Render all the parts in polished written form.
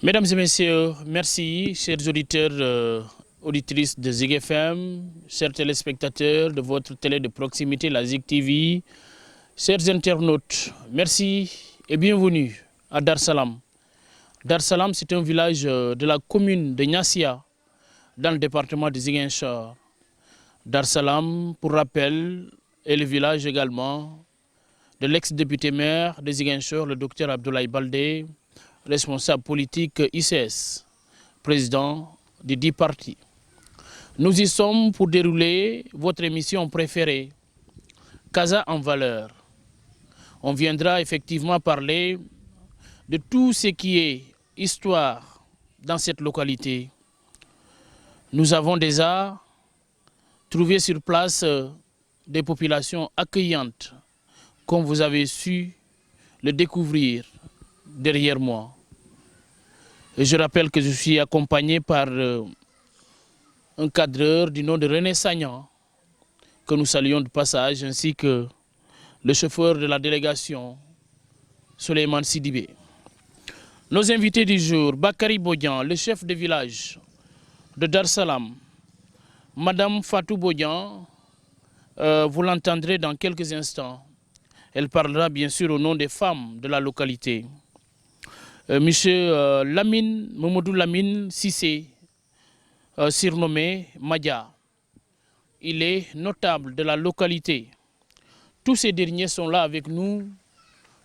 Mesdames et messieurs, merci, chers auditeurs, auditrices de Zik FM, chers téléspectateurs de votre télé de proximité, la Zik TV, chers internautes, merci et bienvenue à Dar Salam. Dar Salam, c'est un village de la commune de Niassia, dans le département de Ziguinchor. Dar Salam, pour rappel, est le village également de l'ex-député maire de Ziguinchor, le docteur Abdoulaye Baldé, responsable politique ICS, président du 10 partis. Nous y sommes pour dérouler votre émission préférée, Casa en valeur. On viendra effectivement parler de tout ce qui est histoire dans cette localité. Nous avons déjà trouvé sur place des populations accueillantes, comme vous avez su le découvrir derrière moi. Et je rappelle que je suis accompagné par un cadreur du nom de René Sagnan, que nous saluons de passage, ainsi que le chauffeur de la délégation, Souleymane Sidibé. Nos invités du jour, Bakary Bodian, le chef de village de Dar Salam, Madame Fatou Bodian, vous l'entendrez dans quelques instants. Elle parlera bien sûr au nom des femmes de la localité. Monsieur Lamine, Mamadou Lamine Sissé, surnommé Madia. Il est notable de la localité. Tous ces derniers sont là avec nous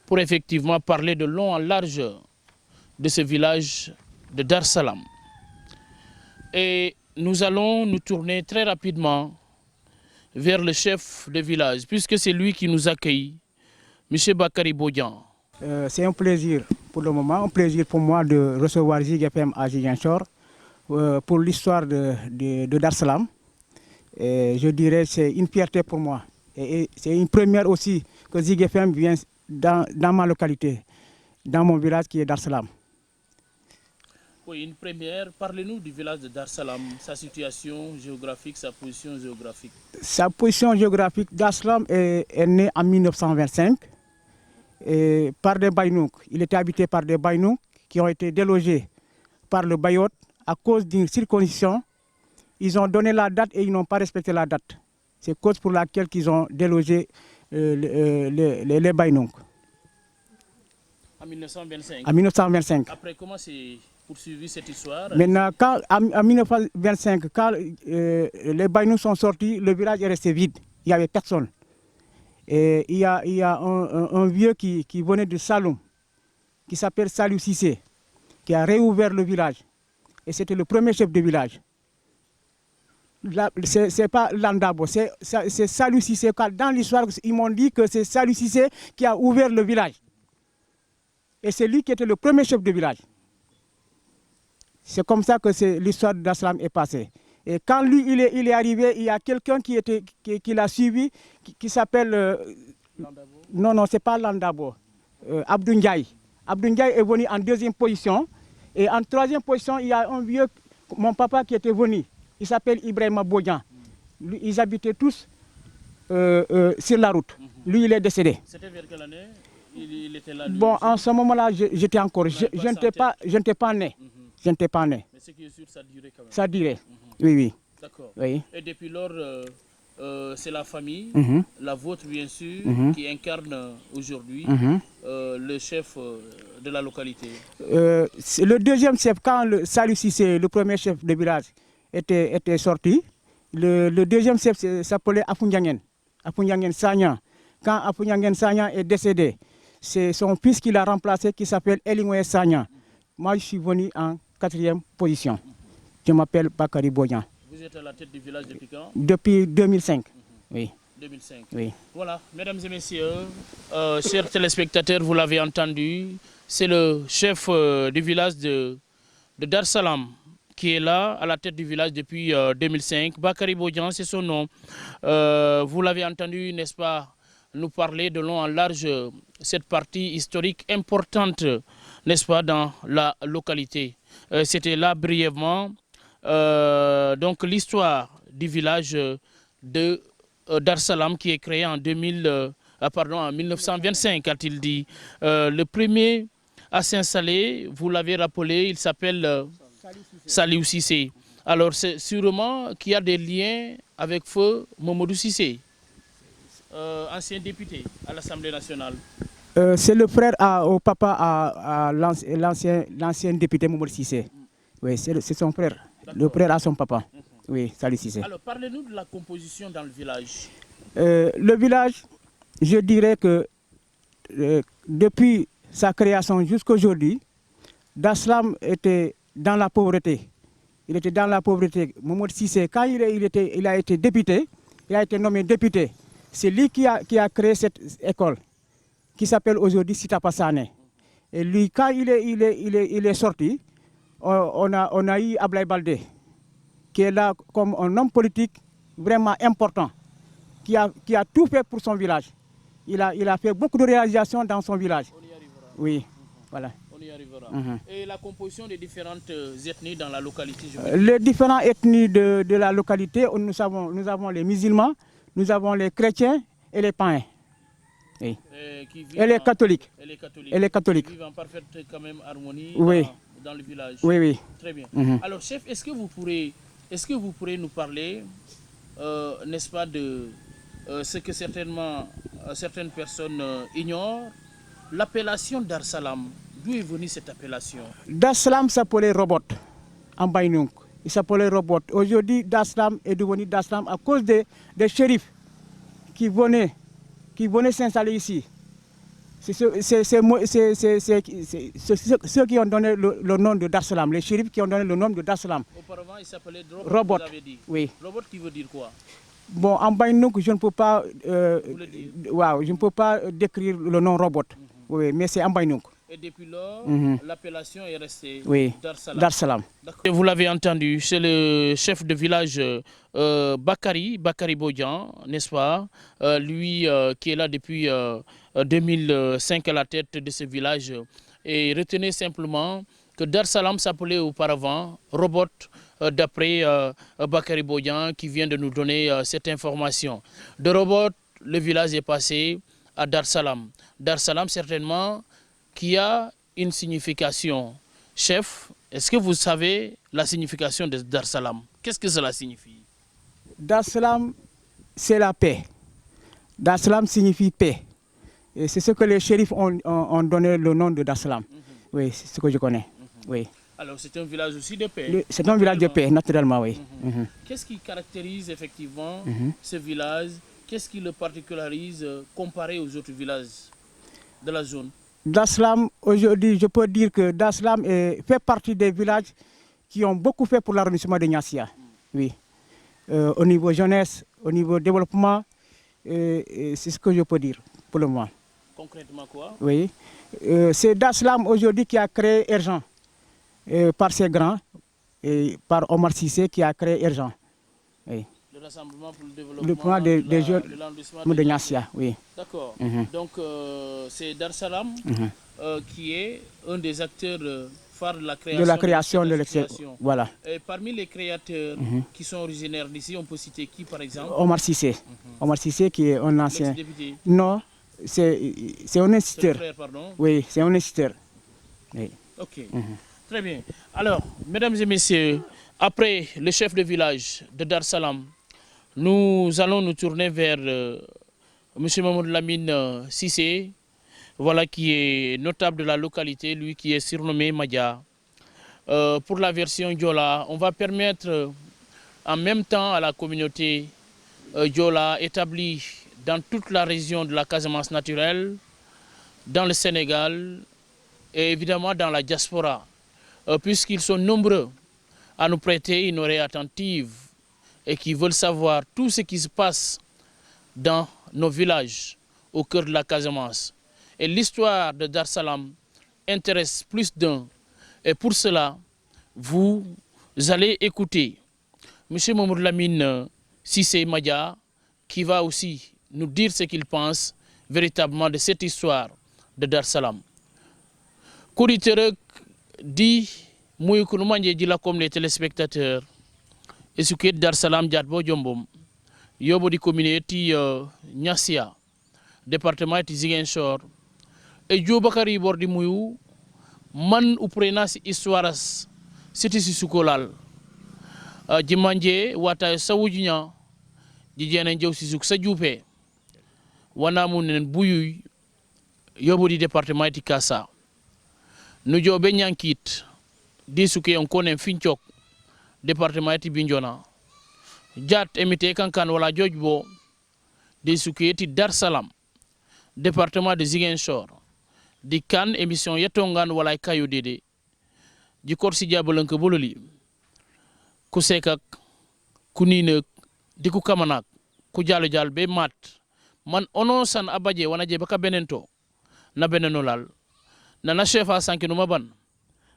pour effectivement parler de long en large de ce village de Dar Salam. Et nous allons nous tourner très rapidement vers le chef de village, puisque c'est lui qui nous accueille, M. Bakary Bodian. C'est un plaisir pour le moment, un plaisir pour moi de recevoir Zik FM à Ziguinchor pour l'histoire de Dar Salam. Et je dirais que c'est une fierté pour moi. Et c'est une première aussi que Zik FM vient dans ma localité, dans mon village qui est Dar Salam. Oui, une première. Parlez-nous du village de Dar Salam, sa situation géographique, sa position géographique. Sa position géographique, Dar Salam est né en 1925 et par des Baïnouk. Il était habité par des Baïnouk qui ont été délogés par le Bayot à cause d'une circoncision. Ils ont donné la date et ils n'ont pas respecté la date. C'est cause pour laquelle ils ont délogé les Baïnouk. En 1925. En 1925. Après, comment s'est poursuivie cette histoire? Maintenant, en 1925, quand les Baïnouk sont sortis, le village est resté vide. Il n'y avait personne. Et il y a un vieux qui venait de Saloum, qui s'appelle Salou Sissé, qui a réouvert le village. Et c'était le premier chef de village. Ce n'est pas Landabo, c'est Salou Sissé. Dans l'histoire, ils m'ont dit que c'est Salou Sissé qui a ouvert le village. Et c'est lui qui était le premier chef de village. C'est comme ça que l'histoire de Dar Salam est passée. Et quand lui, il est arrivé, il y a quelqu'un qui l'a suivi, qui s'appelle... Landabo. Non, ce n'est pas Landabo. Abdou Ndiaye. Abdou Ndiaye est venu en deuxième position. Et en troisième position, il y a un vieux, mon papa qui était venu. Il s'appelle Ibrahima Bodian. Ils habitaient tous sur la route. Lui, il est décédé. C'était vers quelle année il était là, lui, Bon, aussi? en ce moment-là, j'étais encore... Je n'étais pas né. Je n'étais pas né. Mais ce qui est sûr, ça durait quand même. Ça dirait. Oui. D'accord. Oui. Et depuis lors, c'est la famille, Mhm. la vôtre bien sûr, qui incarne aujourd'hui le chef de la localité. Le deuxième chef, quand Salou Sissé, le premier chef de village, était sorti, le deuxième chef s'appelait Afoundiangen. Afoundiangen Sagnan. Quand Afoundiangen Sagnan est décédé, c'est son fils qui l'a remplacé, qui s'appelle Elingwe Sagnan. Moi, je suis venu en 4e position. Je m'appelle Bakary Bodian. Vous êtes à la tête du village depuis quand? Depuis 2005. Oui. 2005. Oui. Voilà, mesdames et messieurs, chers téléspectateurs, vous l'avez entendu, c'est le chef du village de Dar Salam qui est là, à la tête du village depuis 2005. Bakary Bodian, c'est son nom. Vous l'avez entendu, n'est-ce pas, nous parler de long en large cette partie historique importante, n'est-ce pas, dans la localité. C'était là brièvement donc l'histoire du village de Dar Salam qui est créé en 1925, a-t-il dit. Le premier à s'installer. Vous l'avez rappelé, il s'appelle Saliou Cissé. Alors c'est sûrement qu'il y a des liens avec feu Mamadou Cissé, ancien député à l'Assemblée nationale. C'est le frère au papa à l'ancien député Mamadou Cissé. Oui, c'est son frère. Le frère à son papa. Oui, Saliou Cissé. Alors parlez-nous de la composition dans le village. Le village, je dirais que depuis sa création jusqu'à aujourd'hui, Daslam était dans la pauvreté. Il était dans la pauvreté. Mamadou Cissé, quand il a été député, il a été nommé député. C'est lui qui a créé cette école, qui s'appelle aujourd'hui Sitapa Sané. Et lui, quand il est sorti, on a eu Ablaye Baldé, qui est là comme un homme politique vraiment important, qui a tout fait pour son village. Il a fait beaucoup de réalisations dans son village. On y arrivera. Oui, voilà. On y arrivera. Et la composition des différentes ethnies dans la localité, les différentes ethnies de la localité, nous avons les musulmans, nous avons les chrétiens et les païens. Oui. Et les catholiques. Et les catholiques. Qui vivent en parfaite quand même harmonie, oui, dans le village. Oui, oui. Très bien. Alors, chef, est-ce que vous pourrez nous parler, n'est-ce pas, de ce que certaines personnes ignorent, l'appellation Dar Salam. D'où est venue cette appellation? Dar Salam s'appelait Robot en Baïnouk. Il s'appelait Robot. Aujourd'hui, Dar Salam est devenu Dar Salam à cause des shérifs qui venaient s'installer ici. C'est ceux qui ont donné le nom de Dar Salam, les shérifs qui ont donné le nom de Dar Salam. Auparavant, il s'appelait Robot. Vous avez dit. Oui. Robot qui veut dire quoi? Bon, en Baïnouk, je ne peux pas, je ne peux pas décrire le nom Robot. Oui, mais c'est en Baïnouk. Et depuis lors, l'appellation est restée Dar Salam. Vous l'avez entendu, c'est le chef de village Bakary Bodian, n'est-ce pas? Lui qui est là depuis 2005 à la tête de ce village. Et retenez simplement que Dar Salam s'appelait auparavant Robot, d'après Bakary Bodian qui vient de nous donner cette information. De Robot, le village est passé à Dar Salam. Dar Salam, certainement, qui a une signification. Chef, est-ce que vous savez la signification de Dar Salam? Qu'est-ce que cela signifie? Dar Salam, c'est la paix. Dar Salam signifie paix. Et c'est ce que les shérifs ont donné le nom de Dar Salam. Oui, c'est ce que je connais. Oui. Alors c'est un village aussi de paix? C'est un village de paix, naturellement, oui. Qu'est-ce qui caractérise effectivement ce village? Qu'est-ce qui le particularise comparé aux autres villages de la zone? Dar Salam, aujourd'hui, je peux dire que Dar Salam fait partie des villages qui ont beaucoup fait pour l'arrondissement de Niassia. Oui. Au niveau jeunesse, au niveau développement, c'est ce que je peux dire pour le moment. Concrètement quoi? Oui. C'est Dar Salam aujourd'hui qui a créé Erjan, par ses grands, et par Omar Cissé qui a créé Erjan. Oui. Le Rassemblement pour le développement des jeunes de Niassia, oui. D'accord. Donc c'est Dar Salam qui est un des acteurs phares de la création de l'exception. Voilà. Et parmi les créateurs qui sont originaires d'ici, on peut citer qui par exemple? Omar Cissé. Omar Cissé qui est un ancien. Non, c'est un instituteur. Frère, pardon. Oui, c'est un instituteur. Oui. Ok. Très bien. Alors, mesdames et messieurs, après le chef de village de Dar Salam, nous allons nous tourner vers M. Mamadou Lamine Cissé, voilà, qui est notable de la localité, lui qui est surnommé Madia. Pour la version Diola, on va permettre en même temps à la communauté Diola établie dans toute la région de la Casamance naturelle, dans le Sénégal et évidemment dans la diaspora, puisqu'ils sont nombreux à nous prêter une oreille attentive et qui veulent savoir tout ce qui se passe dans nos villages au cœur de la Casamance. Et l'histoire de Dar Salam intéresse plus d'un. Et pour cela, vous allez écouter M. Mamadou Lamine Cissé Madia, qui va aussi nous dire ce qu'il pense véritablement de cette histoire de Dar Salam. Kouditerek dit, Mouyoukounoumandié dit là comme les téléspectateurs, et ce qui est Dar Salam Djadbo Djombom, Yobo di communauté Niassia, département de Ziguinchor, et Djo Bakary Bordi Mouyou, man uprena si histoire siti si sukolal jimanje wata sawujunya jijene jew si suk sa jupe wana munen buyu yobodi département ti kasa nu jobe nyankit di suke on konen finchok département ti Bignona jat emite kankan wala jojbo di suke ti Dar Salam département de Ziguinchor di kan émission yetongan wala kayo dede ji korsi jabalanke bololi ku sekak ku ninek di ku kamanak ku jalo jal be mat man ono san abaje wana je baka benento na benenolal na chefa sanke no maban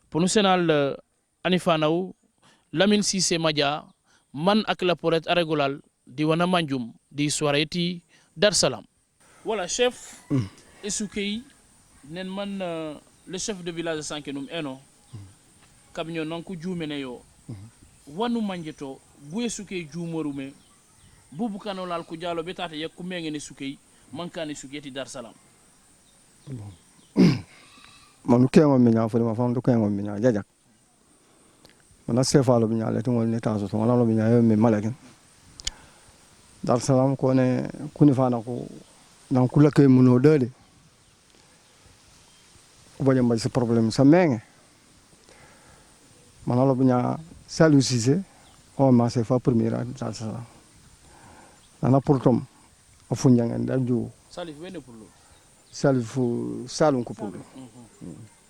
pour national anifanaw Lamine Cissé Madia man ak la poret arégolal di wana manjum di soirée Dar Salam voilà chef esukei nen man le chef de village de Sankenum eno kabinyo nanku jumene yo wanu manjeto bu esukei jumorume bubu kanolal ku jalo betata yak ku mengene sukei mankani suketi Dar Salam manu kengo minya fo ma fam do kengo minya jajak mana sefalo minya le to ngol taso to ngalo minya yo me malaken Dar Salam ko ne kuni fana ko nan kula kay muno dede ko bañam ba ci problème sa menge manalo minya Saliou Cissé o ma se fa premier Dar Salam nana pourtom o funjangen da ju Salif wene pullo Salifou Saloum ko pullo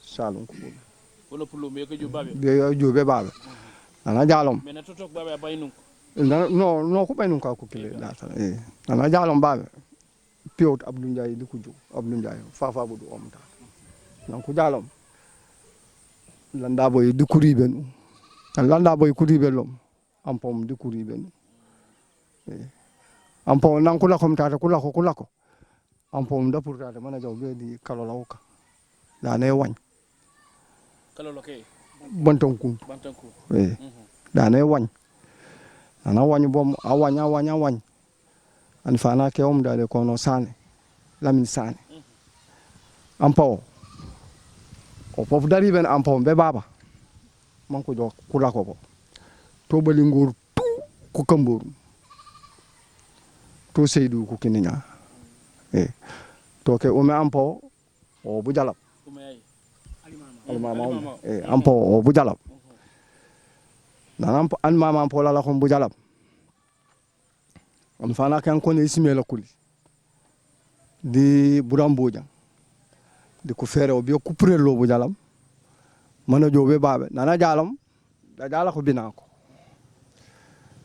Saloum ko pullo wala pullo me ko jobabe be jobe babe nana jalom mena totok babe baynun no ko baynun ka ko kile da nana jalom babe piot Abdou Ndiaye di ko ju Abdou Ndiaye fafa budu omta nan ko jalom landa boy di kuribenu landa boy kuribelom ampom di kuribenu ampom nan ko la kom tata ko la ko ampom da pour tata mana jaw be di kalolawka da ne wañ kalolo ke bantanku da ne wañ ana wañ bom a wañ an fana ke da de kono sane Lamine Sane ampo o pof dari ben ampo be baba man ko jo kula ko to bali ngor tu ko kamboru to Seydou ko kininya to ke o me ampo o bu jalab almama ampo o bu jalab nan ampo an mama ampo la ko bu jalab on fana kan ko ne ismela kuli di buramboja di ko fere o bi ko prelo bu jalam mana jobe babe nana jalam da jala ko binako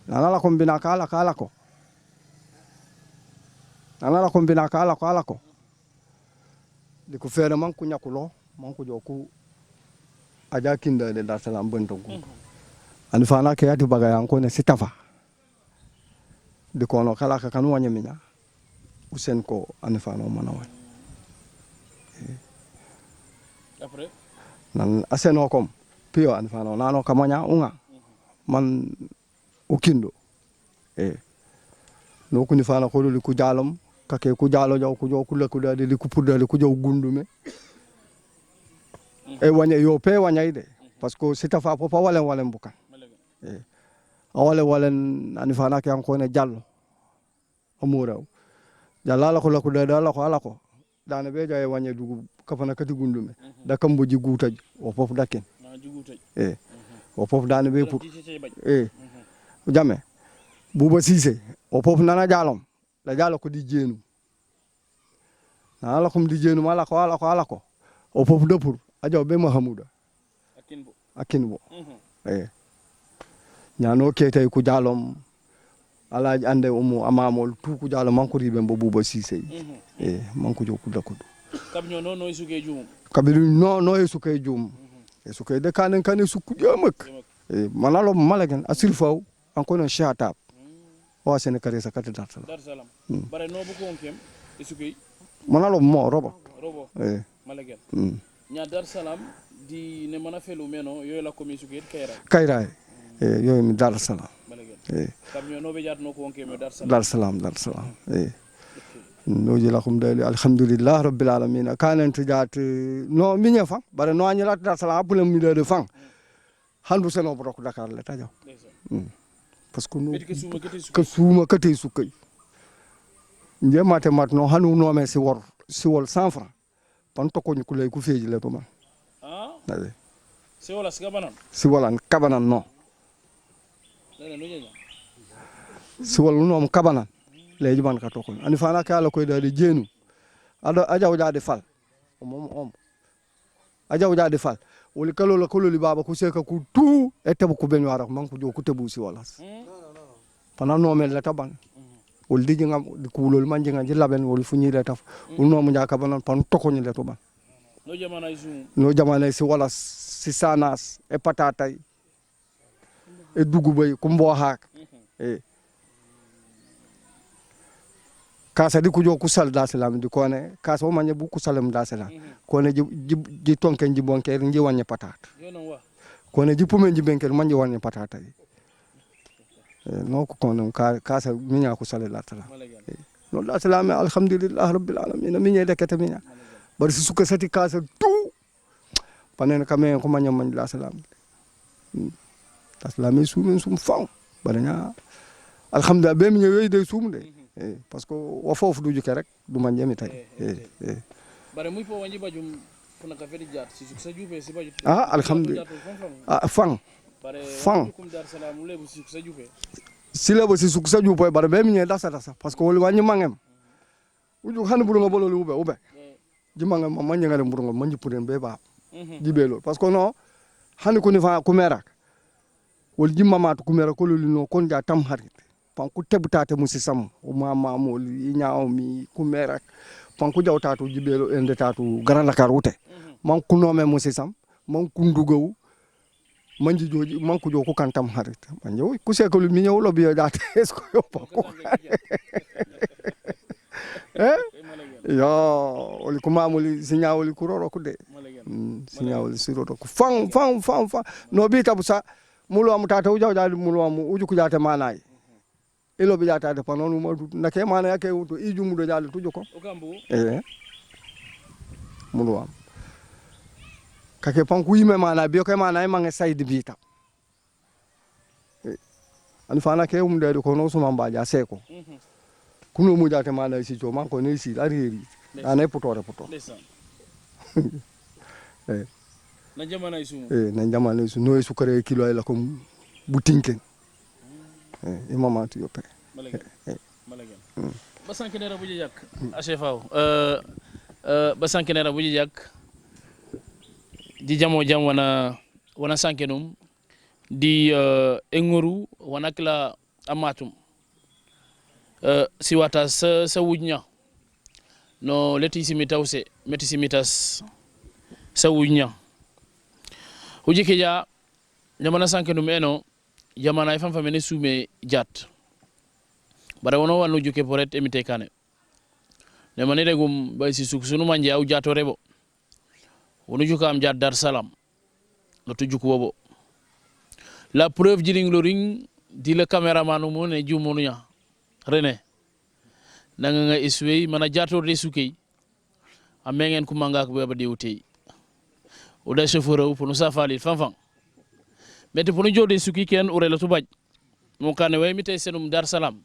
nana la ko binaka ala ko nana la ko binaka ala ko di ko fere man ku nyakulo man ko joku aja kinda de Dar Salam bonto ko an fana ke yati baga yan ko ne sitafa di ko no kala ka kanu wanya minya usen ko an fana mana wa après nan aseno kom pio an fana nano kamanya unga man ukindo no kuni fana ko lu ku jalom kake ku jalo jaw ku jo ku le ku dadi li ku pudali ku jaw gundume wanya yo pe wanya ide parce que sitafa popa walen bukan walen ani fana ke ko ne jallo amuraw jalla ko la ko dada la ko ala ko dana be jaay wanya dugu kafana kati gundume da kamboji gutaj o fof daken o fof dana be pour jamais Bouba Cissé o fof nana jalom la jalo ko di jenu nana ko di jenu mala ko ala ko o fof de pour ajaw be Mahamouda akinbo nyano kete ku jalom alaji ande umu amamol tu ku jalom man ko ribe mbo Bouba Cissé man ko joku dakudu kabnyo no isuke jum kabiru no isuke jum isuke de kanen suku jamak manalo malagen asirfaw anko no shatab o sen kare sakata Dar Salam bare no bu ko onkem isuke manalo mo robo malagen nya Dar Salam di ne mana felu meno yo la komi isuke kayra yo mi Dar Salam malagen kabnyo no be jat no ko onkem Dar Salam noji lakum dali alhamdulillah rabbil alamin kanen tijat no minya fa bare no anyala Dar Salam apule mi de fang handu seno brok Dakar le tajaw parce que no ke suma kete sukay nje mate mat no hanu no me si wol 100 francs pan to ko ñu kulay ku feji le to man si wala kabanan no si wala no kabanan leji man ka to ko ani fana ka la koy dadi jenu ada ajaw jaade fal mom ajaw jaade fal woli kalo la kolo li baba ku seka ku tu e tabu ku ben wara man ko jo ku tebu si wala pana no mel la taban wol di ngam ku lol man jinga ji laben wol fu ñi la taf wol no mu ñaka banan pan to ko ñi le to ban no jamana si wala si sanas e patatay e dugubay ku mbo haak kasa di ku jo ku sal Dar Salam di ko ne kasa o manye bu ku salam Dar Salam ko ne ji tonken ji bonke nji wanye patat ko ne ji pumen ji benker manje wanye patata no ko kono kasa minya ku sal Dar Salam no Dar Salam alhamdulillah rabbil alamin minya dekata minya bar si suka sati kasa tu panen kame ko manya man Dar Salam Dar Salam sum fam baranya alhamdulillah be minya yoy de sum de parce que wa fofu du juke rek du man jemi tay bare muy po wanji bajum funa ka fedi jat si sa jupe si baju alhamdulillah fang kum Dar Salam lebu si sa jupe si lebu si sa jupe bare be mi dasa parce que wol wanyi mangem uju han buru nga bolo ube ji mangem man nga dem buru nga man jipuren be ba jibelo parce que no han ko ni fa ku merak wol jimma matu ku merak ko lu no kon ja tam harit panku tebutate musisam o mama mo nyaaw mi ku merak panku jawtatu jibelo ende tatu Grand Dakar wute man ku nome musisam man ku ndugaw man ji joji man ku joku kantam harit man yow ku sekolu mi ñew lobi date esko yo panku yo oli ku mamuli signawoli ku roro ku de signawoli siroro ku fang no bi tabusa mulo am tata u jawda mulo am uju ku jate manay ilo bi jata de panonu ma na ke mana yake wuto iju mudo jale tujo ko mulo am kake panku yime mana biyo ke mana e mange saydi bita an fana ke de ko no suma mbaja seko kuno mu jate mana si jo man ko ne si ariri ane putore na jamana isu na jamana isu no isu kare kilo ay la ko butinken imama tu yope malagan basankenera buje jak achefaw basankenera buje jak di jamo jam wana sankenum di enguru wana kala amatum siwata sa wujnya no leti simitawse meti simitas sa wujnya hujike ja jamana sankenum eno jamana ay fam ne sume jat bare wono wanu juke poret emite kane ne mane regum bay si sunu manje aw jato rebo wono jukam jat Dar Salam no tujuk wobo la preuve jiring loring di le cameraman mo ne jumonu nya René nanga nga iswey mana jato de sukay amengen ku manga ko beba dewtey o da chauffeur o pour nous safali fanfan mete pour jode suki ken ore la tubaj mon kané way mitay senum Dar Salam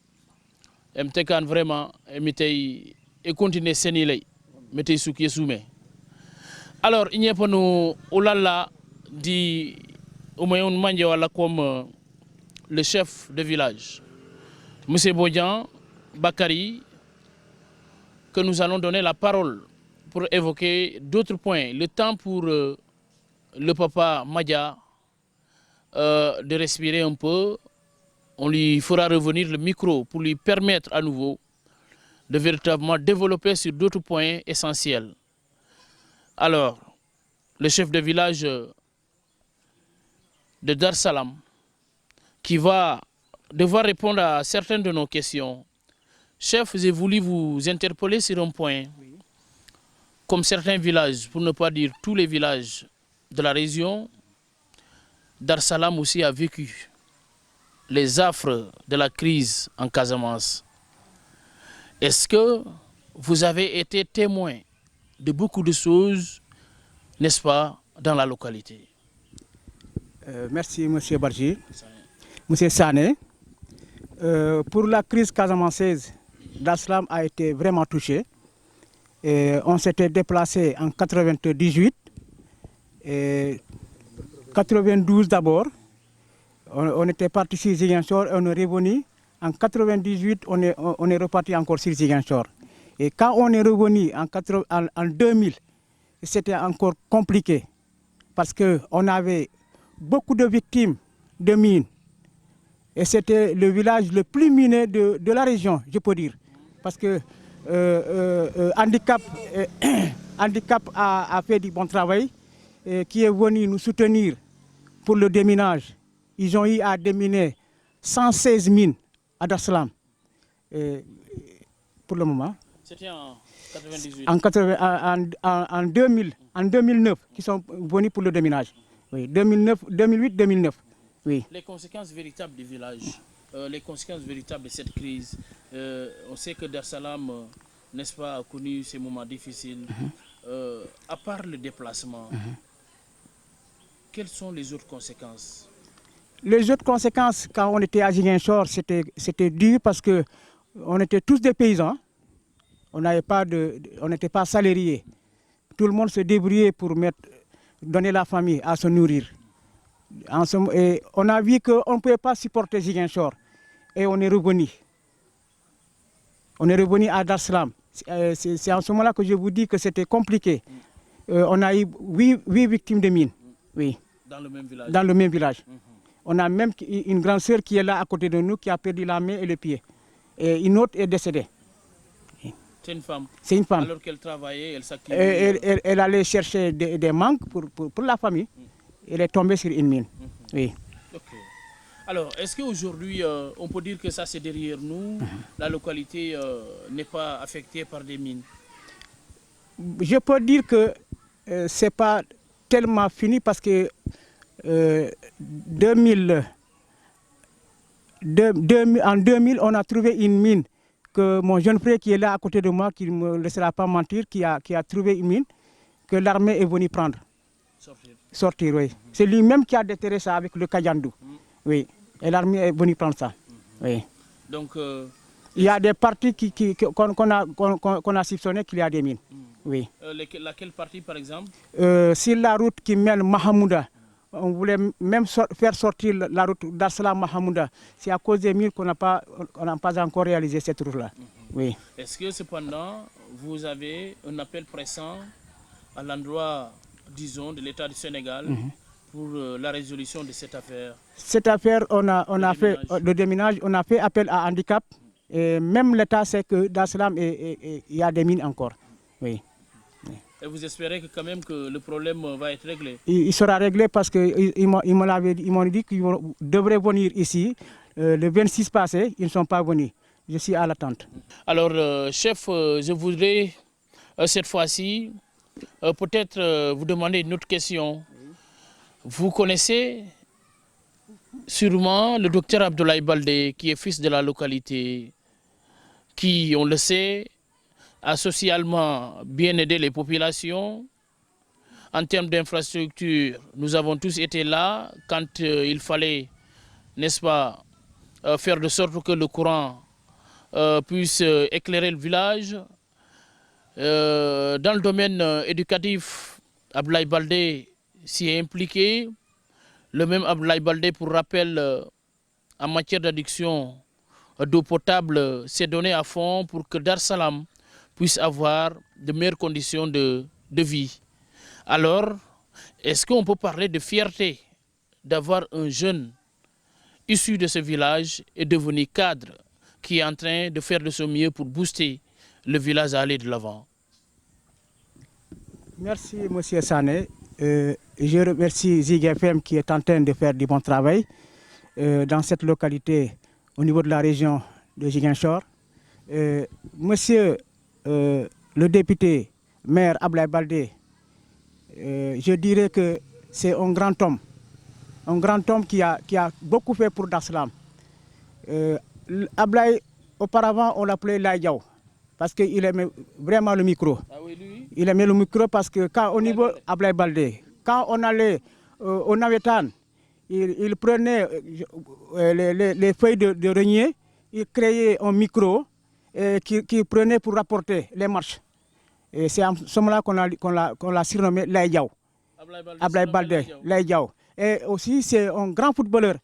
emte kan vraiment mitay et continuer seni lay mitay suki soumé alors il n'y a pas nous olala di umayon manje wala comme le chef de village monsieur Bodian Bakary que nous allons donner la parole pour évoquer d'autres points le temps pour le papa Madia de respirer un peu. On lui fera revenir le micro pour lui permettre à nouveau de véritablement développer sur d'autres points essentiels. Alors, le chef de village de Dar Salam, qui va devoir répondre à certaines de nos questions. Chef, j'ai voulu vous interpeller sur un point. Oui. Comme certains villages, pour ne pas dire tous les villages de la région, Dar Salam aussi a vécu les affres de la crise en Casamance. Est-ce que vous avez été témoin de beaucoup de choses, n'est-ce pas, dans la localité. Merci, M. Barji. M. Sané, pour la crise casamançaise, Dar-Salam a été vraiment touché. On s'était déplacé en 98, et 92 d'abord. On était parti sur Ziguinchor et on est revenu. En 98, on est reparti encore sur Ziguinchor. Et quand on est revenu en 2000, c'était encore compliqué parce qu'on avait beaucoup de victimes de mines. Et c'était le village le plus miné de la région, je peux dire. Parce que Handicap a fait du bon travail, qui est venu nous soutenir pour le déminage. Ils ont eu à déminer 116 mines à Dar-Salam pour le moment. C'était en 98. En 2009, qui sont venus pour le déminage. Oui, 2008-2009. Oui. Les conséquences véritables du village, les conséquences véritables de cette crise, on sait que Dar-Salam, n'est-ce pas, a connu ces moments difficiles. À part le déplacement, quelles sont les autres conséquences? Les autres conséquences, quand on était à Ziguinchor, c'était dur parce qu'on était tous des paysans. On n'était pas salariés. Tout le monde se débrouillait pour donner la famille à se nourrir. Et on a vu qu'on ne pouvait pas supporter Ziguinchor. Et on est revenu. On est revenu à Dar-Salam. C'est en ce moment-là que je vous dis que c'était compliqué. On a eu 8 victimes de mines. Oui. Dans le même village. Dans le même village. On a même une grande sœur qui est là à côté de nous, qui a perdu la main et le pied. Et une autre est décédée. C'est une femme. C'est une femme. Alors qu'elle travaillait, elle s'activait. Elle allait chercher des manques pour la famille. Elle est tombée sur une mine. Oui. Okay. Alors, est-ce qu'aujourd'hui, on peut dire que ça c'est derrière nous, la localité n'est pas affectée par des mines? Je peux dire que ce n'est pas tellement fini parce que en 2000, on a trouvé une mine que mon jeune frère qui est là à côté de moi, qui ne me laissera pas mentir, qui a trouvé une mine que l'armée est venue prendre. Sortir, oui. C'est lui-même qui a déterré ça avec le Kajandou. Oui. Et l'armée est venue prendre ça. Oui. Donc, il y a des parties qu'on a soupçonné qu'il y a des mines. Oui. Laquelle partie, par exemple? Sur la route qui mène Mahamouda. On voulait même faire sortir la route Dar-Salam-Mahamouda. C'est à cause des mines qu'on n'a pas encore réalisé cette route-là. Oui. Est-ce que cependant, vous avez un appel pressant à l'endroit, disons, de l'État du Sénégal pour la résolution de cette affaire? Cette affaire, on a fait le déminage, on a fait appel à Handicap. Et même l'État sait que Dar-Salam, il y a des mines encore. Oui. Et vous espérez que quand même que le problème va être réglé? Il sera réglé parce qu'ils m'ont dit qu'ils devraient venir ici. Le 26 passé, ils ne sont pas venus. Je suis à l'attente. Alors, chef, je voudrais cette fois-ci peut-être vous demander une autre question. Vous connaissez sûrement le docteur Abdoulaye Baldé, qui est fils de la localité, qui, on le sait, a socialement bien aidé les populations. En termes d'infrastructure, nous avons tous été là quand il fallait, n'est-ce pas, faire de sorte que le courant puisse éclairer le village. Dans le domaine éducatif, Abdoulaye Baldé s'y est impliqué. Le même Abdoulaye Baldé, pour rappel, en matière d'adduction d'eau potable, s'est donné à fond pour que Dar-Salam puisse avoir de meilleures conditions de vie. Alors, est-ce qu'on peut parler de fierté d'avoir un jeune issu de ce village et devenu cadre qui est en train de faire de son mieux pour booster le village à aller de l'avant? Merci, M. Sané. Je remercie ZigFM qui est en train de faire du bon travail dans cette localité au niveau de la région de Ziguinchor. Monsieur le député maire Abdoulaye Baldé, je dirais que c'est un grand homme qui a beaucoup fait pour Dar-Salam. Abdoulaye, auparavant, on l'appelait Laïdiaou, parce qu'il aimait vraiment le micro. Ah oui, lui? Il aimait le micro parce que quand au niveau Ablaye Baldé, quand on allait au Navetan, il prenait les feuilles de renier, il créait un micro qui prenait pour rapporter les marches. Et c'est en ce moment-là qu'on l'a surnommé Laïdiao. Ablaye Baldé, Laïdiao. Et aussi, c'est un grand footballeur,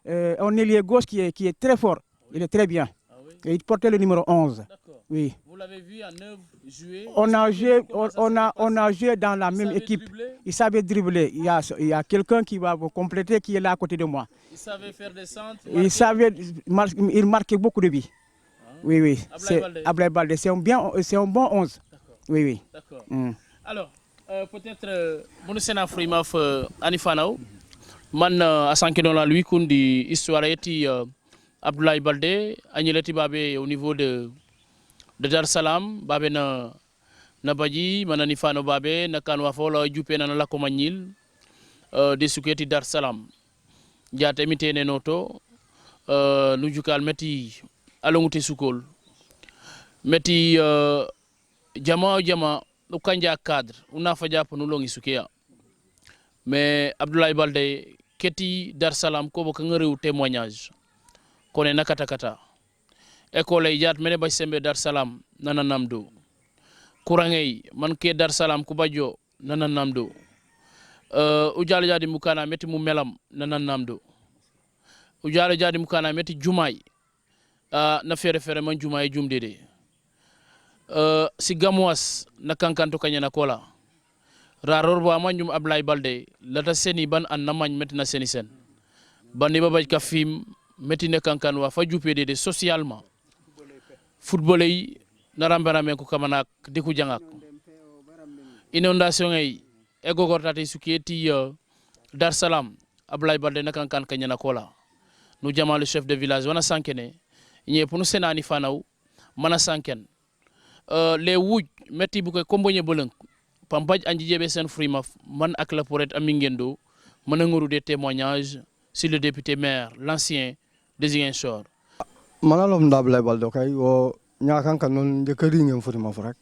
un ailier gauche qui est très fort. Il est très bien. Ah oui? Et il portait le numéro 11. Oui. Vous l'avez vu en œuvre jouer? On a joué dans la même équipe. Il savait dribbler. Il y a quelqu'un qui va vous compléter qui est là à côté de moi. Il savait faire des centres? Il marquait beaucoup de buts. Oui, oui. C'est Ablaye Baldé. C'est un bon 11. Oui, oui. D'accord. Alors, peut-être, mon sénat Frimaf Anifanao, man asanke dans la lui kundi histoire eti Abdoulaye Baldé, Agneleti Babé au niveau de Dar Salam, Babé na Badji, Mananifano Babé, na Kanwa Fola, Jupe na la Komanyil, de Suketi Dar Salam. Diate mite ne noto, Nujukal meti alonguti sukol. Meti jama ukanja cadre, unafa japo nulongi sukia. Mais Abdoulaye Baldé, Keti Dar Salam, ko boka ngere témoignage. Kone nakatakata. École yat mene ba sembe Dar Salam nananamdo. Kurangay manke Dar Salam kubajo nananamdo. Ujale jadi mukana meti mu melam nananamdo. Ujale jadi mukana meti jumay. Na fere man jumay jumdede. Si gamwas na kankanto kanya na kola. Raror bo amanjum Abdoulaye Baldé lata seni ban an namañ meti na seni sen. Bandi babaj ka film meti ne kankan wa fa jupede de socialement footballeur narambarame ko kamanak diku jangak inondation ay egogortate suketi Dar Salam Abdoulaye Baldé na kankan kanyana kola nu jamal chef de village wana sankene ñe pour nu senani fanaw mana sanken les wuj metti bu ko komboñe belenk pambaj anji jebe sen frimaf man ak la pour être amingendo mana nguru des témoignages sur le député maire l'ancien de Ziguinchor. Manalom Abdoulaye Baldé kay wo ñakan kan non de keri ngem fotuma fa rek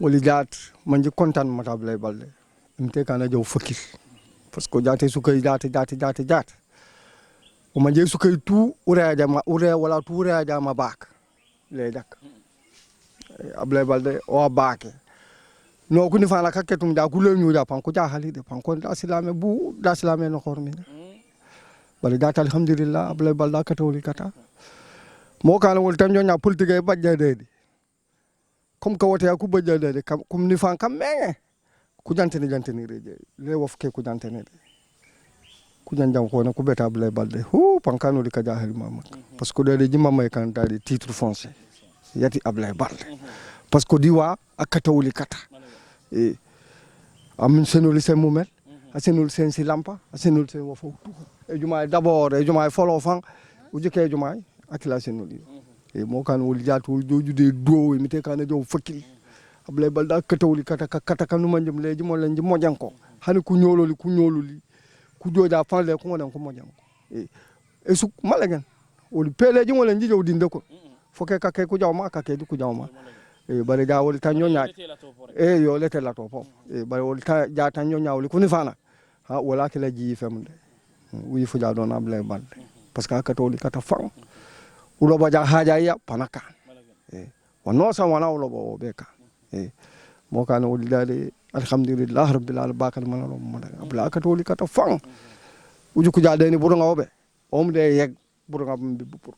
woli jaat man ji kontaan ma Abdoulaye Baldé imte kana jow fakir parce que jaate su kay jaate o man je su kay tu ure wala tu ure ma baak le dak Abdoulaye Baldé o baake no kuni fana kaketum da kulel ñu da pan ko ja halide pan ko da silame no hormina bari data alhamdulillah Abdoulaye Baldé katoli kata mo kana wol tan ñoña politique e bajjade comme ko wote ku bajjade comme ni fan kam menge ku janteni reje le wofke ku janteni ku janjam ko na ku beta Abdoulaye Baldé hu pankano li ka jahal mamak parce que de jima may kan dali titre foncier yati Abdoulaye Baldé parce que diwa akatoli kata e amin senoli sen mumel asenul sen si lampa asenul sen wofo e jumaay d'abord e jumaay folo fan ujike jumaay akila senul e mo kan wol jaatu jojude do mi te kan jow fakil Abdoulaye Baldé katawli kata kanu manjum leji mo lanji mojanko hani ku nyololi ku joja fanle ko ngodan ko mojanko e su malagan wol peleji mo lanji jow dinde ko foke ka ke ku jawma ka ke ku jawma e bare ja wol tan nyonya e yo lete la to fo e bare wol ta ja tan nyonya wol kuni fana ha wala kala ji famde wi fu ja don Abdoulaye Baldé parce que katawli kata fang ulo ba ja haja ya panaka e wono sa wana ulo bo beka e mo kana wol dali alhamdulillah rabbil alamin bakal manalo mo da Abdoulaye katawli kata fang uju ku ja deni buru ngawobe de yeg buru ngam bi pour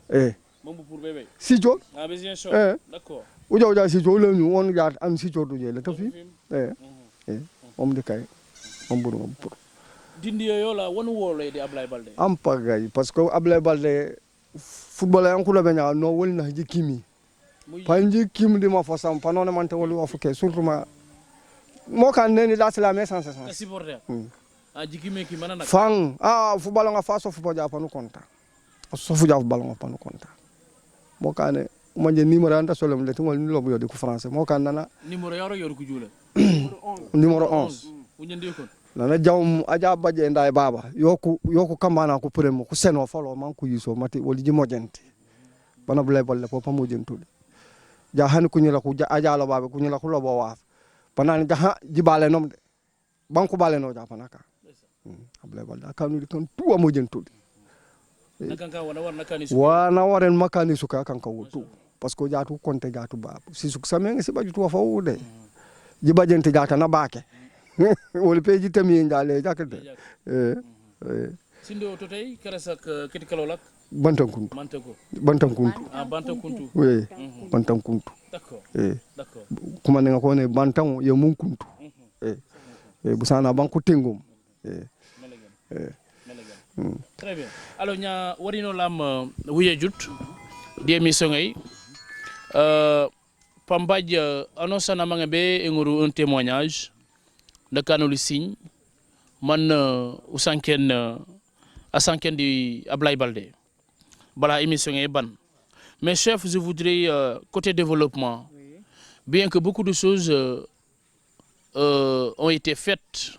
e Mambo pour bébé. Sijo. Ah bien sûr. D'accord. Uja uja sijo le ñu won ya am sijo du je le tafi. De kay. Buru ngam pour. Dindi yo la won wolo de Abdoulaye Baldé. Am pagay parce que Abdoulaye Baldé footballeur en kula benya no wol na ji kimi. Panji kim di ma fosam panone man te wol of ke surtout ma mo kan neni la c'est la mais sans sens. Supporter. Ah jikime ki manana. Fang footballeur nga faso football ja panu konta. Sofu ja footballeur nga panu konta. Mo kan mo je numéro anta solom le tumol ni lobu yodi ku français mo kan nana numéro yaro yor ku jula. Numéro 11. Unyande ko. Nana jawm aja baje nday baba yoku kambana ku premo ku seno folo man ku yiso mati woli ji mojenti bana bule bolle po pa mojentude ja han kunyila ku ajalo babe kunyila ku lobo waaf panani jaha jibale nomde banku bale no ja panaka abule bolle akanu kan tuwa mojentude nakanka wana waren makani suka kanka wutu parce que jatu konte jatu babu si suk samenga si baju tuwa fawude jibajente jata na bake wol peji tami ndale jakade sindo to tay karasak ketikalolak Bantankuntu. Bantankuntu. Ah, Bantankuntu. Oui, Bantankuntu. D'accord. D'accord. Comment on connaît Bantan, ya Munkuntu. Busana banku tingum. Très bien. Alors, nous avons lam wuyejut di émission ngay Pambadj annonce na mangabe nguru un témoignage de kanolu signe man usanken asanken di Ablaye Baldé. Voilà, émission est bonne. Mais chef, je voudrais, côté développement, bien que beaucoup de choses ont été faites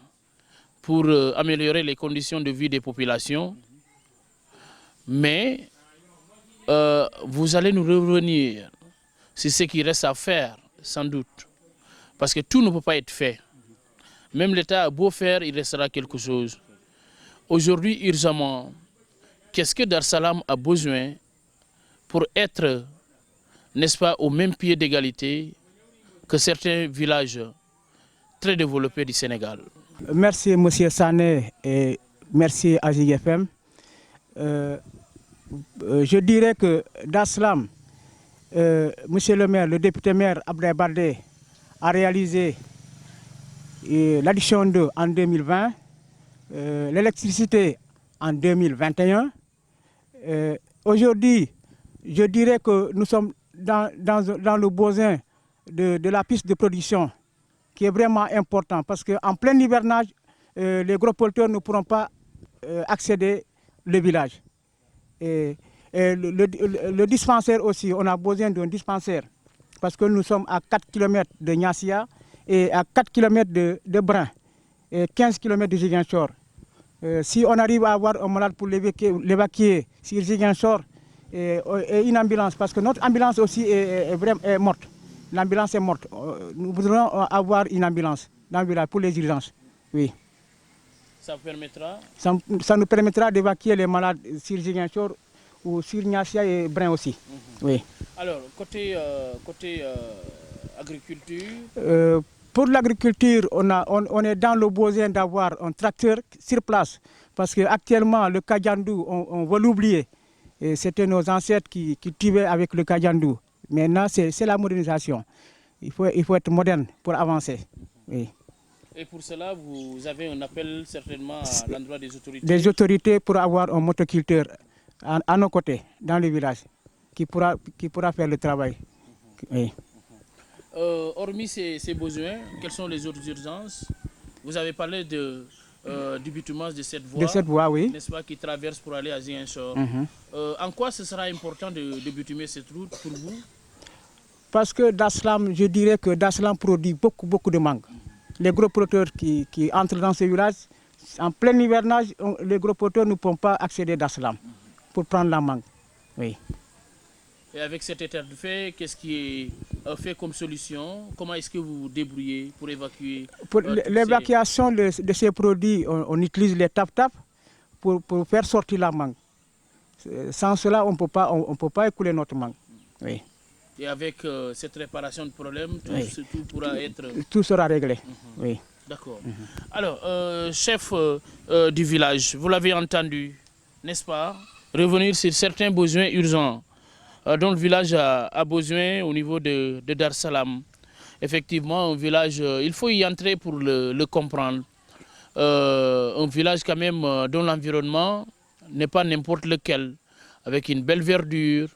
pour améliorer les conditions de vie des populations, mais vous allez nous revenir sur ce qui reste à faire, sans doute. Parce que tout ne peut pas être fait. Même l'État a beau faire, il restera quelque chose. Aujourd'hui, urgemment, qu'est-ce que Dar es Salaam a besoin pour être, n'est-ce pas, au même pied d'égalité que certains villages très développés du Sénégal? Merci M. Sané et merci à ZigFM. Je dirais que Dar es Salaam, monsieur le maire, le député maire Ablaye Baldé a réalisé l'addition d'eau en 2020, l'électricité en 2021. Aujourd'hui, je dirais que nous sommes dans le besoin de la piste de production qui est vraiment important parce qu'en plein hivernage, les gros producteurs ne pourront pas accéder au village. Et le dispensaire aussi, on a besoin d'un dispensaire parce que nous sommes à 4 km de Niassia et à 4 km de Brin et 15 km de Ziguinchor. Si on arrive à avoir un malade pour l'évacuer sur Ziguinchor et une ambulance, parce que notre ambulance aussi est morte. L'ambulance est morte. Nous voudrons avoir une ambulance dans le village pour les urgences. Oui. Ça permettra Ça nous permettra d'évacuer les malades sur Ziguinchor ou sur Niassia et Brin aussi. Oui. Alors, côté agriculture pour l'agriculture, on est dans le besoin d'avoir un tracteur sur place. Parce qu'actuellement, le Kajandou, on veut l'oublier. C'était nos ancêtres qui tuaient avec le Kajandou. Maintenant, c'est la modernisation. Il faut être moderne pour avancer. Oui. Et pour cela, vous avez un appel certainement à l'endroit des autorités? Des autorités pour avoir un motoculteur à nos côtés, dans le village, qui pourra faire le travail. Oui. Hormis ces besoins, quelles sont les autres urgences? Vous avez parlé du bitumage de cette voie. De cette voie, oui. N'est-ce pas, qui traverse pour aller à Ziguinchor. En quoi ce sera important de bitumer cette route pour vous? Parce que Dar es Salaam, je dirais que Dar es Salaam produit beaucoup de mangue. Les gros producteurs qui entrent dans ce village, en plein hivernage, les gros producteurs ne pourront pas accéder à Dar es Salaam pour prendre la mangue. Oui. Et avec cet état de fait, qu'est-ce qui est fait comme solution? Comment est-ce que vous vous débrouillez pour évacuer? Pour l'évacuation de ces produits, on utilise les tap-tap pour faire sortir la mangue. Sans cela, on ne peut pas écouler notre mangue. Oui. Et avec cette réparation de problème, tout pourra être... Tout sera réglé. Oui. D'accord. Alors, chef du village, vous l'avez entendu, n'est-ce pas? Revenir sur certains besoins urgents dont le village a besoin au niveau de Dar es Salaam. Effectivement, un village, il faut y entrer pour le comprendre. Un village quand même dont l'environnement n'est pas n'importe lequel, avec une belle verdure,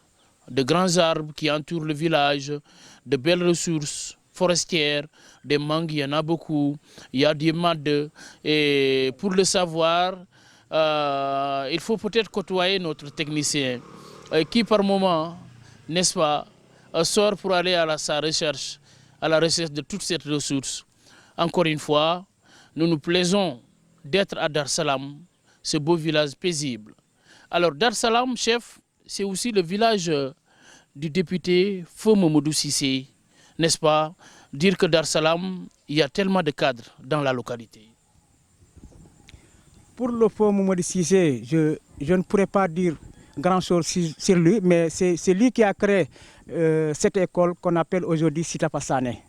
de grands arbres qui entourent le village, de belles ressources forestières, des mangues, il y en a beaucoup, il y a des mades. Et pour le savoir, il faut peut-être côtoyer notre technicien qui par moment, n'est-ce pas, sort pour aller à sa recherche, à la recherche de toutes ces ressources. Encore une fois, nous nous plaisons d'être à Dar es Salaam, ce beau village paisible. Alors Dar es Salaam, chef, c'est aussi le village du député Feu Mamadou Cissé, n'est-ce pas? Dire que Dar Salam, il y a tellement de cadres dans la localité. Pour le Feu Mamadou Cissé, je ne pourrais pas dire grand-chose sur lui, mais c'est lui qui a créé cette école qu'on appelle aujourd'hui Sitapa Sané,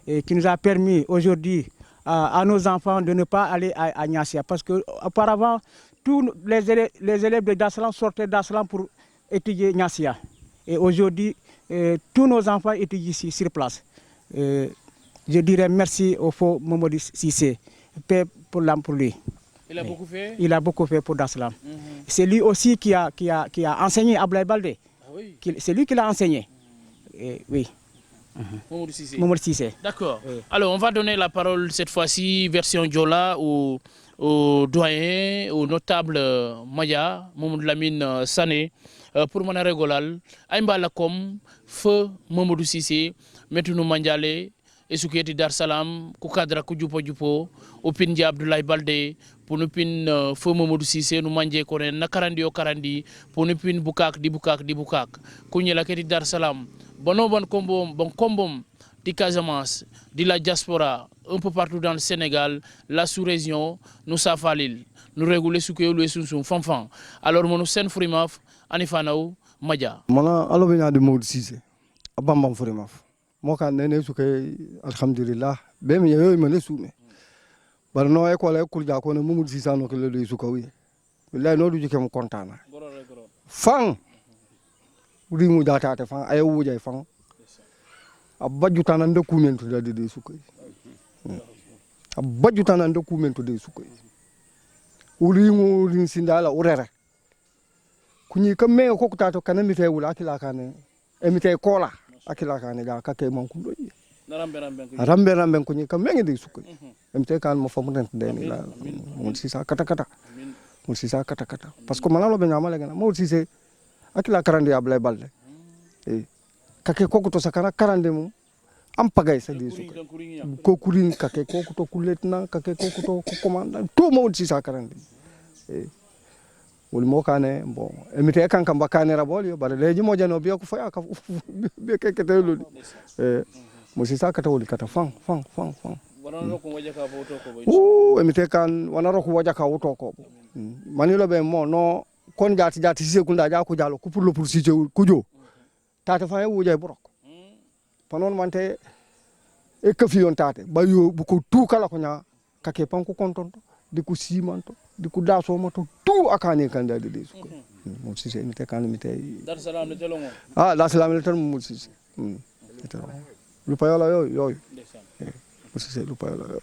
et qui nous a permis aujourd'hui à nos enfants de ne pas aller à Niassia, parce qu'auparavant, tous les élèves de Dar Salam sortaient de Dar Salam pour étudier Niassia. Et aujourd'hui, tous nos enfants étudient ici sur place. Je dirais merci au Feu Mamadou Cissé, paix pour l'âme pour lui. Il a beaucoup fait? Il a beaucoup fait pour Dar Salam. C'est lui aussi qui a enseigné Abdoulaye Baldé. Ah oui. C'est lui qui l'a enseigné. Oui. Mamadou Cissé. Mamadou Cissé. D'accord. Alors, on va donner la parole cette fois-ci, version Diola, au doyen, au notable Maya, Mamadou Lamine Sané, pour Mana Regolal, Aïmba Lakom, Feu Mamadou Cissé, Metounou Mandjale, et Souketi Dar Salam, Koukadra Koudjoupo, Opindia Abdoulaye Baldé, pour nous pin Feu Mamadou Cissé, nous manger konen, Nakarandi au Karandi, pour nous pin Boukak, di Boukak, Kounye la Keti Dar Salam, bon combom, di Casamance, de la diaspora, un peu partout dans le Sénégal, la sous-région, nous safalil, nous réguler Soukéoulou et Soussoum, fanfan. Alors, mon sen Frimaf, Anifanaou, Madja. Mana alobina de Mamadou Cissé, Abambam Frimaf. Moka nene suke alhamdulillah be mi yoy mane sume bar no e ko la kurja ko ne Mamadou Cissé no ko le suka wi billahi no du jike mo kontana fan uri mu data ta fan ay wujay fan abaju tanan de kumentu de suka abaju tanan de kumentu de suka uri mu rin sindala urere kunyi kamme ko ko tato kanami fe wula kila kane emite kola akila kane ga kake man kundo yi rambe kunyi kam mengi de sukko emte kan mo famu den de la mo sisa kata parce que manalo be nyama lega mo sise akila karande Abdoulaye Baldé kake ko to sakana karande mo am pagay sa de sukko ko kurin kake ko to kuletna kake ko to commandant to mo sisa karande wol mo kane bon emite kan kam bakane rabol yo bare leji mo jano biyo ko faya ka be ke telu mo si sakata wol kata fan wana ko waja ka woto ko emite kan wana ro ko waja ka woto ko manilo be mo no kon jati sekunda ja ko jalo ko pour le pour si kujo tata fa wujay borok panon mante e ka fiyon tate ba yo bu ko tu kala ko nya kake pan ko kontonto di ko simanto di ko daso mato tout akane kanda de suko mo si emite kan emite Dar Salam le telongo Dar Salam le telongo mo si lu payola yo mo si lu payola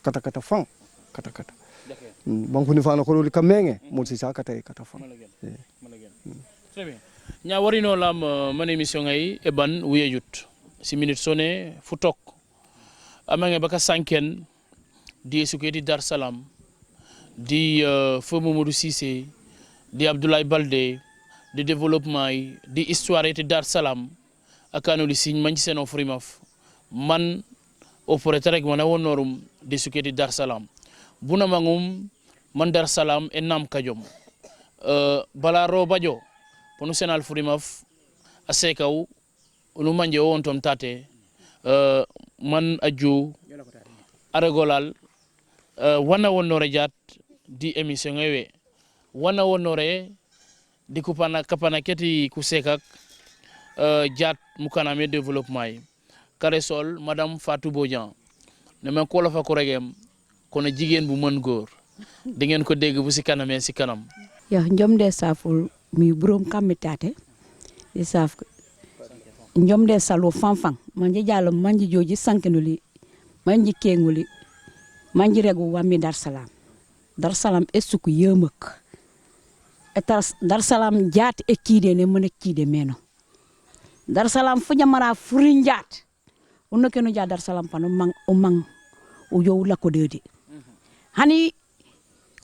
kata fan kata banku ni fana ko li kamenge mo si kata fan très bien nya warino lam man émission ngay e ban wuyejut si minute sonné fu tok amange baka sanken di Souketi Dar Salam di Feu Mamadou Cissé di Abdoulaye Baldé di développement yi di histoire ete Dar Salam akano li signe man ci seno frimaf man operateur rek mana wonorum di Souketi Dar Salam buna mangum man Dar Salam e nam kajom bala ro bajo ponu senal frimaf asekaw unu manje won tom tate man aju aragolal wana wonore jat di émission ngewe wana wonore di kupana kapana keti kusekak jat mukaname développement yi Karesol madame Fatou Bodian ne men ko la fa ko regem kono jigen bu mën góor di ngeen ko dégg bu si kanamé si kanam ya njom de saful mi brom kamitate de saf njom de salo fanfan manje jalo manje joji sankenuli manje kenguli manje regu wami Dar Salam esuku yemak etas Dar Salam jat e kide ne mona kide meno Dar Salam fu jamara furinjat onno keno ja Dar Salam pano mang o yow la ko dedi hani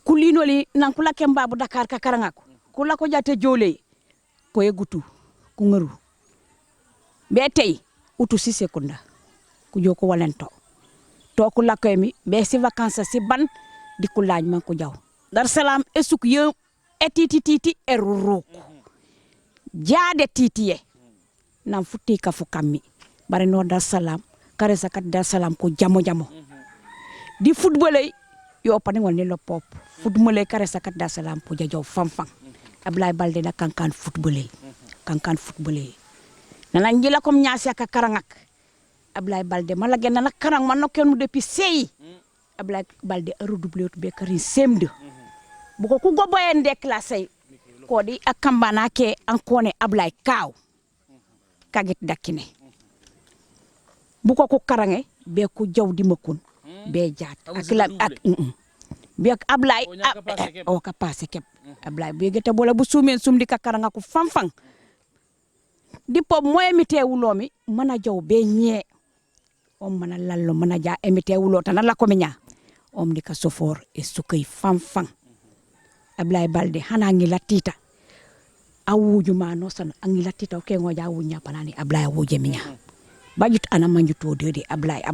kulinoli nan kula kemba bu Dakar ka karangako kula ko jate jole ko yegutu ku ngaru be tay utu si sekunda ku joko walento to ku la mi be si vacances si ban di ku laaj man ko jaw Dar Salam esuk ye etiti eruru jaade titiye nam futti ka fu kammi bare no Dar Salam kare sakat Dar Salam ko jamo di footballé yo pane ngol ni lo pop footballé kare sakat Dar Salam ko jajaw fam Ablaye Balde na kankan footballé nana njila kom nyaasi aka karangak Ablaye Balde malage nana karang man no ken depuis sey Ablaye Balde a redoublé to be kari semde bu ko ku goboye déclassé ko di akambana ke ankone Ablaye kaw kagit dakine bu ko ku karange be ku jawdi makun be jaat ak la ak be ak Ablaye o ka passé kep Ablaye be gete bola bu sumen sumdi ka karanga ko fam di pop moy emité wulomi mana jaw be ñe o mana lallo mana ja emité wulo tan la ko mi ñaa om di ka sofor e sukay fam Ablaye Balde hana ngi latita awuju ma no san angi latita ke ngoja wunya panani Ablaye wuje mi ñaa bajut ana manjuto de Ablaye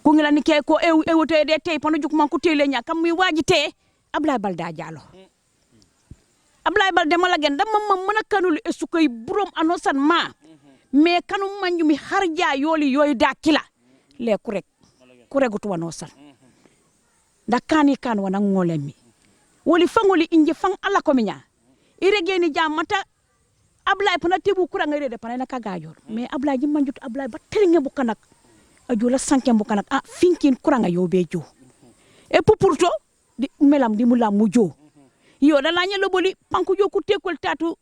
ko ngila ni ke ko ewote de tay pano juk man ko tele ñaa kam mi waji te Ablaye Balde a jalo Ablaye Balde mala gen dama mana kanul e sukay burom ano san ma me kanu manju mi harja yoli yoy da kila le kuregutu wano san da kani kan wana ngolemi woli fangoli inje fang ala ko minya iregeni jamata Ablaye pana tebu kuranga rede pana na kagajor mais Ablaye ji manjut Ablaye ba teringe bu kanak ajola sanke bu kanak finkin kuranga yo bejo e pupurto di melam di mulam mujo yo da lañe lo boli panku joku tekol tatu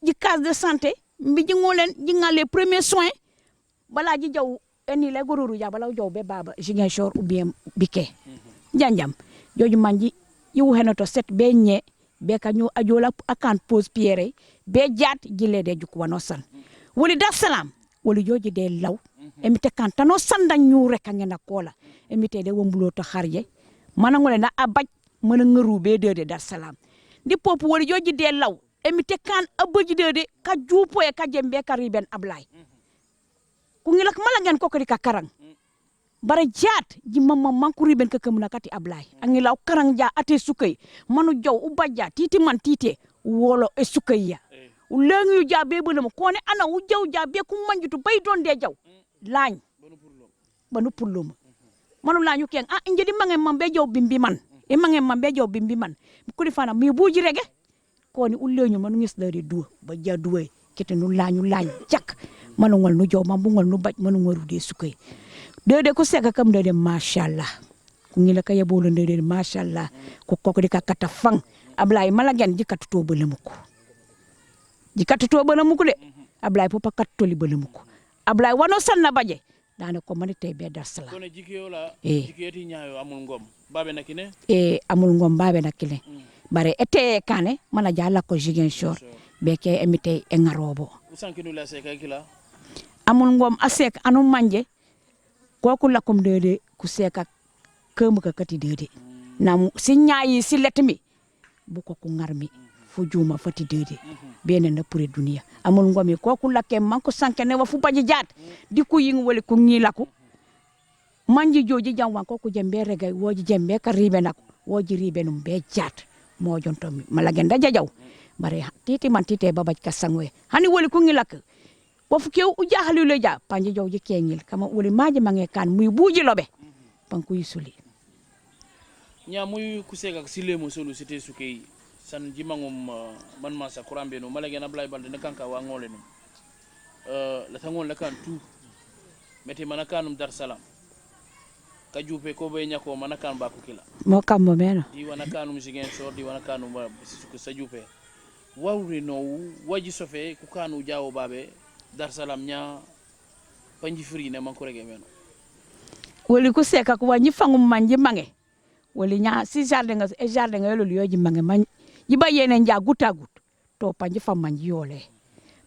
ji case de santé mbi ji ngolen ji ngale premier soin bala ji jaw eni lay goruru ja bala jaw be baba Ziguinchor ou bien Biké janjam joju manji yu henoto set be ñe be ka ñu ajola akan pose pierre be jaat jile de juk wano san woli Dar Salam woli joji de law emite kan tano sanda ñu rek ngena kola emite de wombulo to xarje manangole na abaj mëna ngëru be de Dar Salam di pop woli joji de law emite kan abaji de ka juupo e ka jembe ka riben Ablaye ku ngilak mala ngeen ko ko di ka karang bara jaat ji mamma manku riben ka kamuna kati Ablaye angilaw karang ja ate sukay manu jaw u bajja titi man tite wolo e sukay ya u lengu ja be bonum ko ne ana u jaw ja be ku manjutu bay don de jaw lañ banu pullum manu lañu ken injedi mange mambe jaw bimbi man e mange mambe jaw bimbi man ku di fana mi buji rege ko ni ulleñu manu ngis dari du ba ja duwe kete nu lañu lañ jak manu ngol nu jaw mambu ngol nu baj manu ngoru de sukay dede ko seka kam dede mashallah ku ngila ka yebolo dede mashallah ko koko di ka kata fang Ablaye malagen jikatu to belemuko de Ablaye popa katoli belemuko Ablaye wano sanna baje dana ko manite be Dar Salam ko ne jikiyo la jikiyeti nyaayo amul ngom babe nakine amul ngom babe nakile bare ete kane mana jala ko Ziguinchor be ke emite e ngarobo usankinu la seka kila amul ngom asek anu manje koku lakum dede ku seka kemu ka kati dede nam si nyaayi si letmi bu ko ku ngarmi fu juma fati dede bene na pure dunia amul ngomi koku lakke manko sanke ne wa fu baji jaat di ku ying wala ku ngilaku manji joji jamwan koku jembe regay woji jembe ka ribe nak woji ribe num be jaat mo jonto mi malagenda jajaw bare titi man tite babaj ka sangwe hani wala ku ngilak wofu kew u jaxali le ja panji jawji keñil kama woli maji mange kan muy buji lobe panku yisuli nya muy kusega silemo solo cité sukay san jimangum man ma sa kurambe no malagen Ablaye Balde ne kanka wa ngole no la tangol la kan tu meti manakanum Dar Salam ka jupe ko be nyako manakan ba ko kila mo kam mo meno di wanakanum Ziguinchor di wanakanum sa jupe wawri no waji sofe ku kanu jawo babe Dar Salam nya panji fri ne man ko rege meno woli ku seka ko wanyi fangum manji mange woli nya si jardin nga yolo yoji mange man yiba yene nja guta gut to panji fam manji yole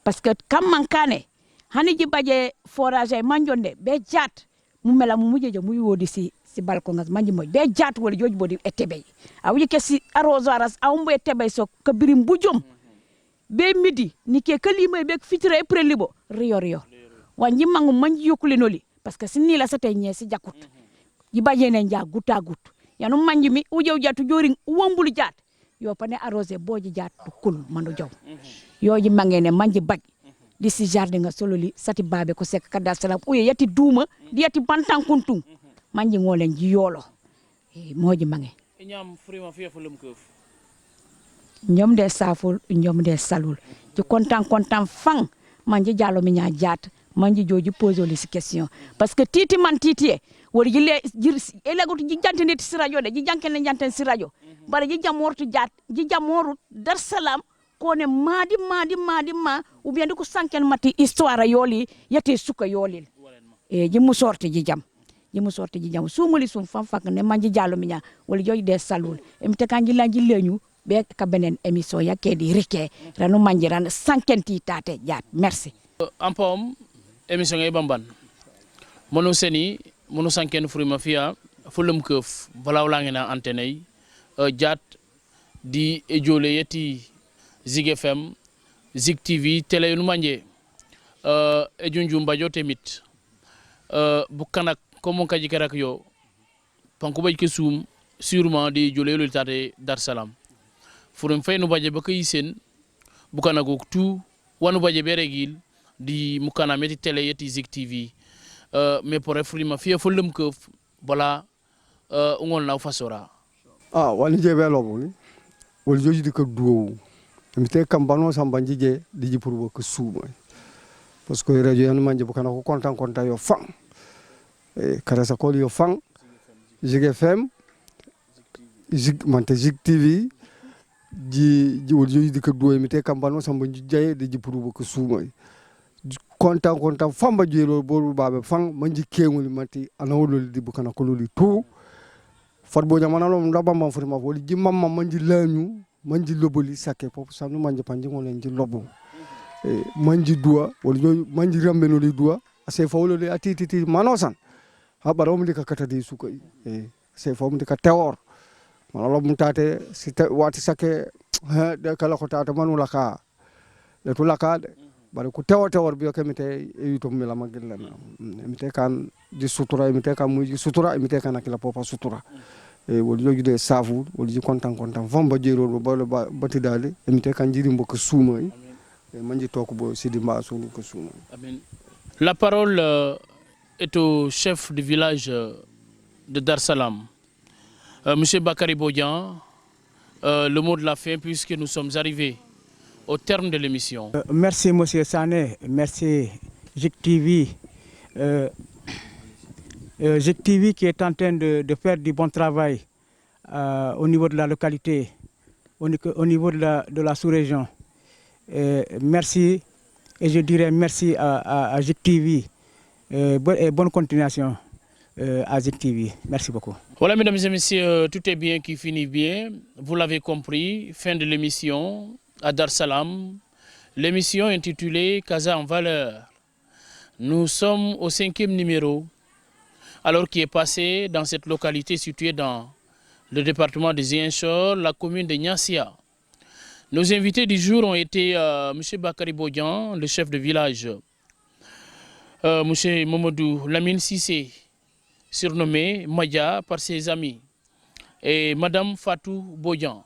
parce que kam mankane hani jibaje forage manjonde be jat mu mela mu muje mu wodi si balcon ngas manji moj be jat woli joji bodi etebe awji ke si arrosoiras awmbo etebe so kabirim bujum be midi nike kalima be fitre prelibo rio wanji mangu manji yokulenoli parce que sinni la sate nyesi jakut jibaje ne nja guta gut yanu manji mi ujew jatu jori wombulu jat yo pane arrosé boji jat kul mando jaw yoji mangene manji baj si jardin nga solo li sati babe ko sek ka Dar Salam uye yati duma di yati bantan kuntung manji ngolen ji yolo moji mange ñam frima fi fulum keuf ñom de saful ñom de salul ci kontaan fang manji jalo mi nya jaat manji joji poser les questions parce que titi man titi wori jile elegoto ji jantene ti radio de ji jankene janten si radio bare ji jamortu jaat ji jamoru Dar Salam ko ne madi ma ou bien ko sanken mati histoire yoli yate suka yoli ji mu sorti ji jam sumuli sum fam fak ne manji jalo mi nya wori joji de salul emte kanji lanji leñu be ka benen émission yaké di rike ranu manji ran sankenti tate jaat merci en pom émission ngay bamban mono seni mono sanken frima fiya fulum keuf balaw la ngena antenne jaat di ejole yeti Zig FM Zig TV télé nu manje ejunjum bajo temit bukanak comme kaji kerak yo panko bay ke sum sûrement di jole lo tate Dar Salam furum fay nu baje ba kay sen bukana go tout wanu baje beregil di mukana meti télé yeti Zig TV mais pour frima fiya fulum keuf bala ngol na fasora wani jebe lobuli wol joji di ko duwo mite kambano sambanji je di pour ko suuma parce que radio yan manje bu kana ko kontan yo fang kara sa ko yo fang Zig FM Zig TV ji wol joji di ko duwo mite kambano sambanji je di pour ko suuma kontan famba jelo boru babe fang manji kenguli mati anawol di bu kana ko loli tout farbo jamana lo ndaba ma furima woli ji mamma manji lañu manji loboli saké pop samnu manji panji ngolen ji lobo manji dua woli manji rambe no li dua ase fawlo le atiti manosan ha baro mu dika kata di suko ase fawmu dika tewor manalo mu tate wati saké de kala ko tata manu laka le to laka bare ko tewor bi ko mite yuto mi la magel na mite kan di sutura mite kan mu sutura mite kan akila popa sutura wol jogi de safu wol ji kontan famba jero ba batidale emite kan jiri mbok suuma manji tok bo sidi mba sunu ko suuma amen. La parole est au chef du village de Dar Salam, monsieur Bakary Bodian, le mot de la fin puisque nous sommes arrivés au terme de l'émission. Merci monsieur Sané, merci Zig TV. Zig TV qui est en train de faire du bon travail au niveau de la localité, au niveau de la sous-région. Merci et je dirais merci à Zig TV et bonne continuation à Zig TV. Merci beaucoup. Voilà mesdames et messieurs, tout est bien qui finit bien. Vous l'avez compris, fin de l'émission à Dar Salam. L'émission intitulée Casa en valeur. Nous sommes au 5e numéro. Alors qui est passé dans cette localité située dans le département de Ziguinchor, la commune de Niassia. Nos invités du jour ont été M. Bakary Bodian, le chef de village, M. Momodou Lamine Sissé, surnommé Madia par ses amis, et Mme Fatou Bodian.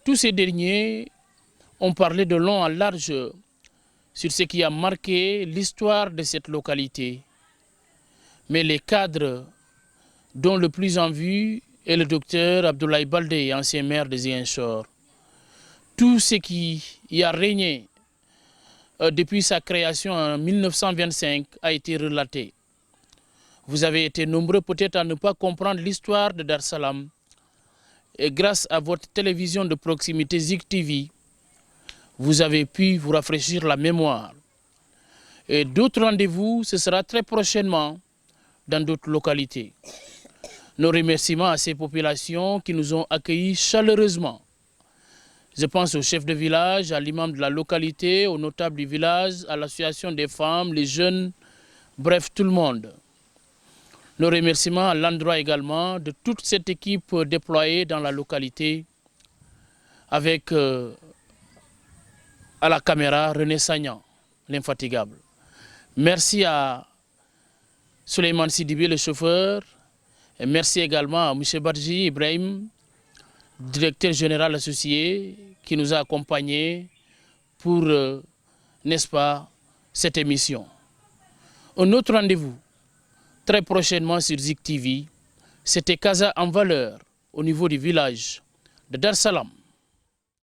Tous ces derniers ont parlé de long en large sur ce qui a marqué l'histoire de cette localité. Mais les cadres, dont le plus en vue est le docteur Abdoulaye Baldé, ancien maire de Ziguinchor, tout ce qui y a régné depuis sa création en 1925 a été relaté. Vous avez été nombreux peut-être à ne pas comprendre l'histoire de Dar Salam. Et grâce à votre télévision de proximité Zig TV, vous avez pu vous rafraîchir la mémoire. Et d'autres rendez-vous, ce sera très prochainement dans d'autres localités. Nos remerciements à ces populations qui nous ont accueillis chaleureusement. Je pense au chef de village, à l'imam de la localité, aux notables du village, à l'association des femmes, les jeunes, bref, tout le monde. Nos remerciements à l'endroit également de toute cette équipe déployée dans la localité avec à la caméra René Sagnan, l'infatigable. Merci à Souleymane Sidibé, le chauffeur, et merci également à M. Badji Ibrahim, directeur général associé, qui nous a accompagnés pour n'est-ce pas, cette émission. Un autre rendez-vous, très prochainement sur Zik TV, c'était Casa en valeur au niveau du village de Dar Salam.